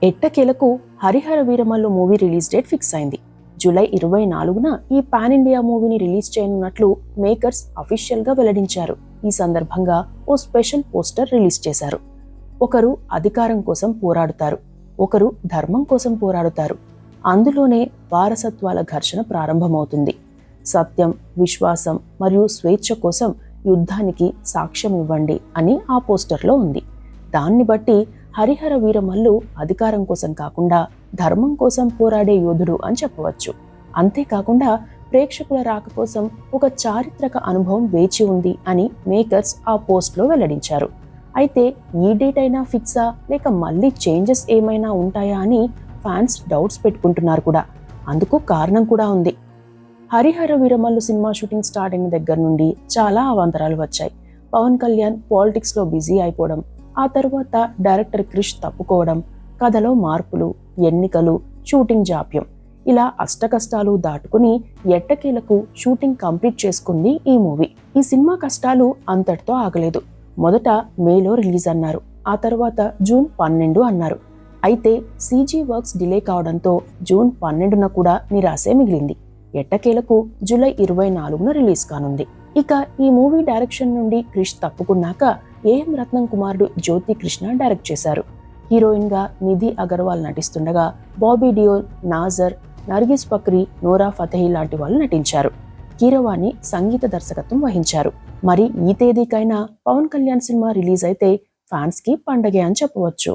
ఎట్టకేలకు Harihara Veeramallu movie release date fix అయింది. July 24న ఈ పాన్ ఇండియా మూవీని రిలీజ్ చేయనున్నట్లు మేకర్స్ అఫీషియల్ గా వెల్లడించారు. ఈ సందర్భంగా ఓ స్పెషల్ పోస్టర్ రిలీజ్ చేశారు. ఒకరు అధికారం కోసం పోరాడుతారు, ఒకరు ధర్మం కోసం పోరాడుతారు. అందులోనే వారసత్వాల ఘర్షణ ప్రారంభమవుతుంది. సత్యం, విశ్వాసం మరియు స్వేచ్ఛ కోసం యుద్ధానికి సాక్ష్యం ఇవ్వండి అని ఆ పోస్టర్లో ఉంది. దాన్ని బట్టి హరిహర వీరమల్లు అధికారం కోసం కాకుండా ధర్మం కోసం పోరాడే యోధుడు అని చెప్పవచ్చు. అంతేకాకుండా ప్రేక్షకుల రాక కోసం ఒక చారిత్రక అనుభవం వేచి ఉంది అని మేకర్స్ ఆ పోస్ట్లో వెల్లడించారు. అయితే ఈ డేట్ అయినా ఫిక్సా లేక మళ్ళీ చేంజెస్ ఏమైనా ఉంటాయా అని ఫ్యాన్స్ డౌట్స్ పెట్టుకుంటున్నారు కూడా. అందుకు కారణం కూడా ఉంది. Harihara Veeramallu cinema shooting start అయిన దగ్గర నుండి చాలా అవాంతరాలు వచ్చాయి. పవన్ కళ్యాణ్ పాలిటిక్స్లో బిజీ అయిపోవడం, ఆ తర్వాత డైరెక్టర్ క్రిష్ తప్పుకోవడం, కథలో మార్పులు, ఎన్నికలు, షూటింగ్ జాప్యం, ఇలా అష్టకష్టాలు దాటుకుని ఎట్టకేలకు షూటింగ్ కంప్లీట్ చేసుకుంది ఈ మూవీ. ఈ సినిమా కష్టాలు అంతటితో ఆగలేదు. మొదట మేలో రిలీజ్ అన్నారు, ఆ తర్వాత జూన్ 12 అన్నారు. అయితే సీజీ వర్క్స్ డిలే కావడంతో జూన్ 12న కూడా నిరాశే మిగిలింది. ఎట్టకేలకు జూలై 24న రిలీజ్ కానుంది. ఇక ఈ మూవీ డైరెక్షన్ నుండి క్రిష్ తప్పుకున్నాక ఏఎం రత్నం కుమారుడు జ్యోతి కృష్ణ డైరెక్ట్ చేశారు. హీరోయిన్ గా నిధి అగర్వాల్ నటిస్తుండగా బాబీ డియోల్, నాజర్, నర్గిస్ ఫక్రీ, నోరా ఫతేహి లాంటి వాళ్ళు నటించారు. కీరవాణి సంగీత దర్శకత్వం వహించారు. మరి ఈ తేదీకైనా పవన్ కళ్యాణ్ సినిమా రిలీజ్ అయితే ఫ్యాన్స్ కి పండగే అని చెప్పవచ్చు.